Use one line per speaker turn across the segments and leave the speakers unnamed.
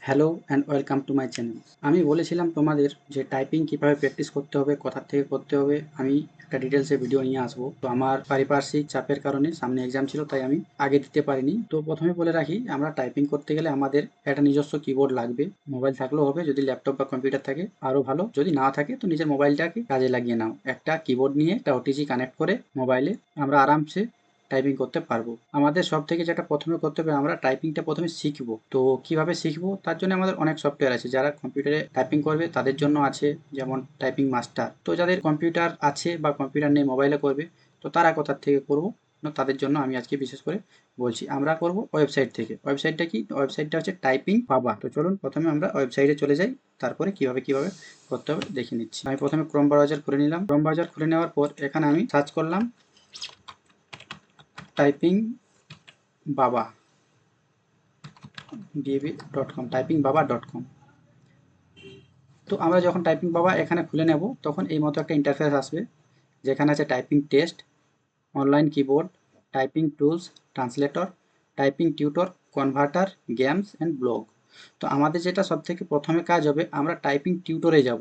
Hello and welcome to my channel. আমি বলেছিলাম তোমাদের যে টাইপিং কীভাবে প্র্যাকটিস করতে হবে, কোথার থেকে করতে হবে, আমি একটা ডিটেলসে ভিডিও নিয়ে আসবো। তো আমার পারিপার্শ্বিক চাপের কারণে সামনে এক্সাম ছিল, তাই আমি আগে দিতে পারিনি। তো প্রথমে বলে রাখি, আমরা টাইপিং করতে গেলে আমাদের একটা নিজস্ব কিবোর্ড লাগবে। মোবাইল থাকলেও হবে, যদি ল্যাপটপ বা কম্পিউটার থাকে আরও ভালো, যদি না থাকে তো নিজের মোবাইলটাকে কাজে লাগিয়ে নাও। একটা কিবোর্ড নিয়ে একটা ওটিজি কানেক্ট করে মোবাইলে আমরা আরামসে টাইপিং করতে পারবো। আমাদের সব থেকে যেটা প্রথমে করতে হবে, আমরা টাইপিংটা প্রথমে শিখবো। তো কিভাবে শিখবো, তার জন্য আমাদের অনেক সফটওয়্যার আছে। যারা কম্পিউটারে টাইপিং করবে তাদের জন্য আছে, যেমন টাইপিং মাস্টার। তো যাদের কম্পিউটার আছে বা কম্পিউটার নেই, মোবাইলে করবে, তো তারা কোথার থেকে করবো, তাদের জন্য আমি আজকে বিশেষ করে বলছি। আমরা করব ওয়েবসাইট থেকে। ওয়েবসাইটটা কি? ওয়েবসাইটটা হচ্ছে টাইপিং বাবা। তো চলুন প্রথমে আমরা ওয়েবসাইটে চলে যাই, তারপরে কিভাবে করতে হবে দেখে নিচ্ছি। আমি প্রথমে ক্রোম ব্রাউজার খুলে নিলাম। ক্রোম ব্রাউজার খুলে নেওয়ার পর এখানে আমি সার্চ করলাম টাইপিং বাবা db.com, টাইপিং বাবা .com। তো আমরা যখন টাইপিং বাবা এখানে খুলে নেব, তখন এই মতো একটা ইন্টারফেস আসবে, যেখানে আছে typing test, online keyboard, typing tools, translator, typing tutor, converter, games and blog. তো আমাদের যেটা সব থেকে প্রথমে কাজ হবে, আমরা টাইপিং টিউটরে যাব।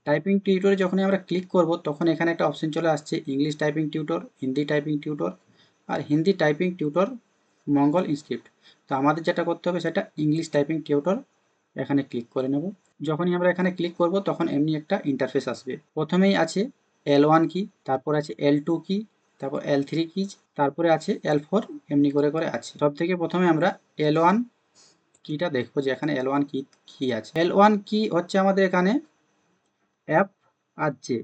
টাইপিং টিউটরে যখনই আমরা ক্লিক করব, তখন এখানে একটা অপশন চলে আসছে English typing tutor, Hindi typing tutor আর Hindi typing tutor Mangal inscript. তো আমাদের যেটা করতে হবে সেটা ইংলিশ টাইপিং টিউটর এখানে ক্লিক করে নেব। যখনই আমরা এখানে ক্লিক করব, তখন এমনি একটা ইন্টারফেস আসবে। প্রথমেই আছে L1 কি, তারপর আছে L2 কি, তারপর L3 কি, তারপরে আছে L4, এমনি করে করে আছে। সব থেকে প্রথমে আমরা L1 কিটা দেখবো, যে এখানে L1 কি আছে। L1 কি হচ্ছে আমাদের এখানে অ্যাপ আর জে।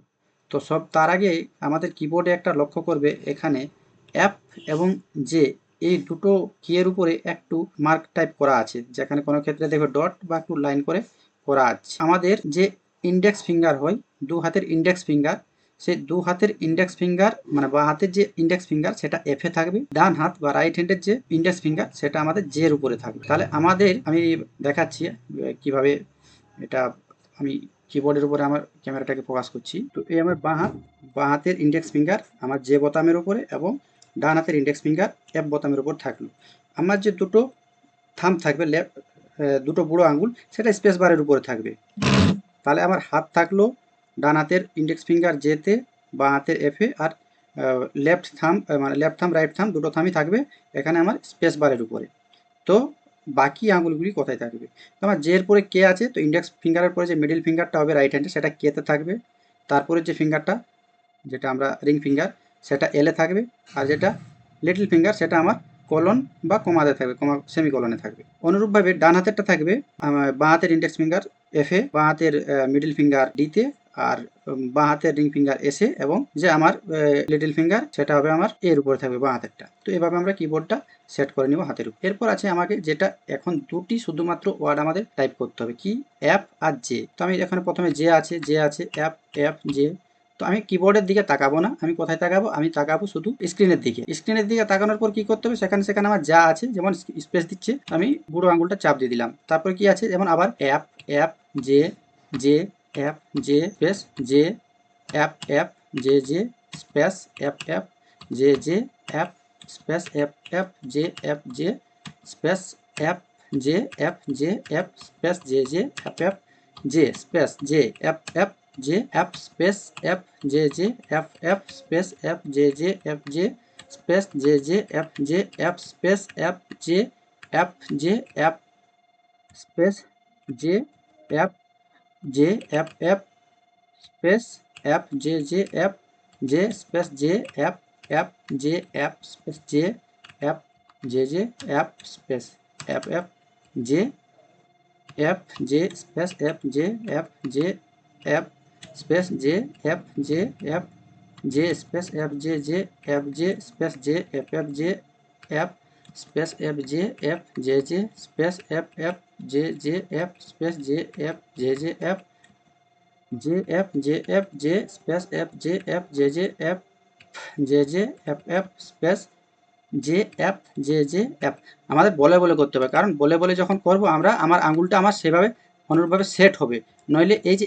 তো তার আগে আমাদের কিবোর্ডে একটা লক্ষ্য করবে, এখানে অ্যাপ এবং জে এই দুটো কিয়ের উপরে একটু মার্ক টাইপ করা আছে, যেখানে কোনো ক্ষেত্রে দেখবে ডট বা একটু লাইন করে করা আছে। আমাদের যে ইন্ডেক্স ফিঙ্গার হয়, দু হাতের ইন্ডেক্স ফিঙ্গার, সেই দু হাতের ইন্ডেক্স ফিঙ্গার মানে বা হাতের যে ইন্ডেক্স ফিঙ্গার সেটা এফে থাকবে, ডান হাত বা রাইট হ্যান্ডের যে ইন্ডেক্স ফিঙ্গার সেটা আমাদের জের উপরে থাকবে। তাহলে আমি দেখাচ্ছি কিভাবে এটা। আমি কিবোর্ডের উপরে আমার ক্যামেরাটাকে ফোকাস করছি। তো এই আমার বাঁ হাতের ইন্ডেক্স ফিঙ্গার আমার জে বোতামের উপরে এবং ডান হাতের ইন্ডেক্স ফিঙ্গার এফ বোতামের উপর থাকলো। আমার যে দুটো থাম্ব থাকবে, দুটো বুড়ো আঙুল, সেটা স্পেস বারের উপরে থাকবে। তাহলে আমার হাত থাকলো ডান হাতের ইন্ডেক্স ফিঙ্গার জেতে, বাঁ হাতের এফে, আর লেফট থাম্ব রাইট থাম্ব দুটো থামই থাকবে এখানে আমার স্পেস বারের উপরে। তো বাকি আঙুলগুলি কোথায় থাকবে? তো আমার জের পরে কে আছে, তো ইন্ডেক্স ফিঙ্গারের পরে যে মিডিল ফিঙ্গারটা হবে রাইট হ্যান্ডে, সেটা কেতে থাকবে। তারপরে যে ফিঙ্গারটা, যেটা আমরা রিং ফিঙ্গার, সেটা এলে থাকবে। আর যেটা লিটল ফিঙ্গার, সেটা আমার কলন বা কমাতে থাকবে, সেমিকলনে থাকবে। অনুরূপভাবে ডান হাতেরটা থাকবে বাঁ হাতের ইন্ডেক্স ফিঙ্গার এফে, বাঁ হাতের মিডিল ফিঙ্গার ডিতে, আর বাঁ হাতের রিং ফিঙ্গার এসে, এবং যে আমার লিটল ফিঙ্গার সেটা হবে আমার এর উপরে থাকবে বাঁ হাতেরটা। তো এভাবে আমরা কিবোর্ডটা সেট করে নিব হাতের উপর। এরপর আছে আমাকে যেটা এখন দুটি শুধুমাত্র ওয়ার্ড আমাদের টাইপ করতে হবে, কি? অ্যাপ আর জে। তো আমি এখানে প্রথমে জে আছে অ্যাপ জে। তো আমি কিবোর্ডের দিকে তাকাবো না, আমি কোথায় তাকাবো? আমি তাকাবো শুধু স্ক্রিনের দিকে। স্ক্রিনের দিকে তাকানোর পর কি করতে হবে, সেখানে আমার যা আছে, যেমন স্পেস দিচ্ছে, আমি বুড়ো আঙুলটা চাপ দিয়ে দিলাম। তারপর কি আছে, যেমন আবার app J J app J space J app J space app J app space app J space app J app space J app J space J app J app space app J app space app J space J app space app J app space J app space app J space J app space J app space app J space app space J space J space J app space J space app space J space app space app. আমাদের বলে বলে করতে হবে, কারণ বলে বলে যখন করব আমরা, আমার আঙুলটা আমার সেভাবে অনুরূপভাবে সেট হবে। নইলে এই যে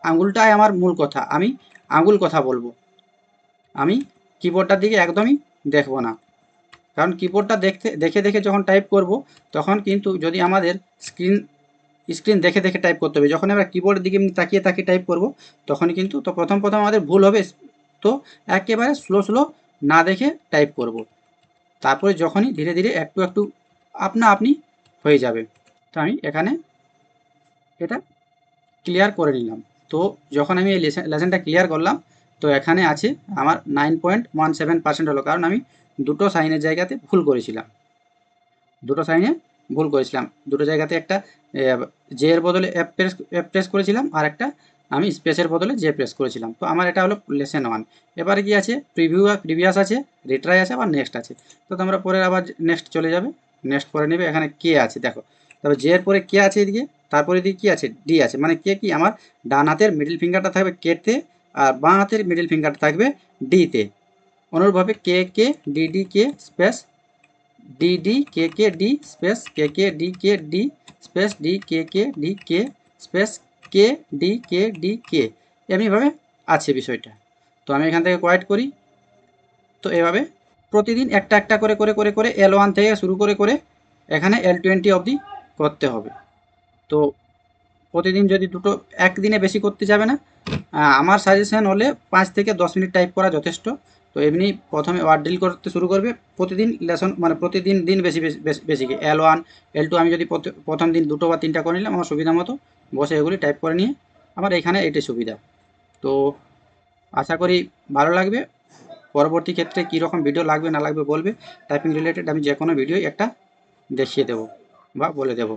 আঙুলটাই আমার মূল কথা, আমি আঙুল কথা বলবো, আমি কিবোর্ডটার দিকে একদমই দেখবো না। কারণ কিবোর্ডটা দেখে দেখে যখন টাইপ করব তখন কিন্তু যদি আমাদের স্ক্রিন দেখে দেখে টাইপ করতে হবে, যখন আমরা কিবোর্ডের দিকে এমনি তাকিয়ে তাকিয়ে টাইপ করব তখনই কিন্তু তো প্রথম আমাদের ভুল হবে। তো একেবারে স্লো না দেখে টাইপ করব, তারপরে যখনই ধীরে ধীরে একটু একটু আপনা আপনি হয়ে যাবে। তো আমি এখানে এটা ক্লিয়ার করে নিলাম। তো যখন আমি এই লেসনটা ক্লিয়ার করলাম, তো এখানে আছে আমার 9.17% হলো, কারণ আমি দুটো সাইনের জায়গাতে ভুল করেছিলাম। দুটো জায়গাতে একটা জে এর বদলে এফ প্রেস করেছিলাম, আর একটা আমি স্পেসের বদলে জে প্রেস করেছিলাম। তো আমার এটা হলো লেসন 1। এবারে কি আছে, প্রিভিয়াস আছে, রিট্রাই আছে, আবার নেক্সট আছে। তো তোমরা পরে আবার নেক্সট চলে যাবে, নেক্সট পরে নেবে। এখানে কে আছে দেখো, তারপর জে এর পরে কে আছে এদিকে, তারপরে এদিকে কি আছে, ডি আছে। মানে কে কি, আমার ডান হাতের মিডল ফিঙ্গারটা থাকবে কেতে, আর বাঁ হাতের মিডল ফিঙ্গারটা থাকবে ডিতে। অনুরূপভাবে K K D D K space D D K D space K D space D K space K D এমনিভাবে আছে বিষয়টা। তো আমি এখান থেকে কোয়াইট করি। তো এভাবে প্রতিদিন একটা একটা করে করে করে করে L1 থেকে শুরু করে করে এখানে L20 অবধি করতে হবে। তো প্রতিদিন যদি দুটো, একদিনে বেশি করতে যাবে না। আমার সাজেশন হলে 5 থেকে 10 মিনিট টাইপ করা যথেষ্ট। তো এমনি প্রথমে ওয়ার্ড ড্রিল করতে শুরু করবে, প্রতিদিন লেসন মানে প্রতিদিন বেশি বেশি L1 L2 আমি যদি প্রথম দিন 2টো বা 3টা করে নিলাম আমার সুবিধা মতো, বসে এগুলি টাইপ করে নিয়ে আমার এখানে এটাই সুবিধা। তো আশা করি ভালো লাগবে। পরবর্তী ক্ষেত্রে কীরকম ভিডিও লাগবে না লাগবে বলবে, টাইপিং রিলেটেড আমি যে কোনো ভিডিও একটা দেখিয়ে দেবো বা বলে দেবো।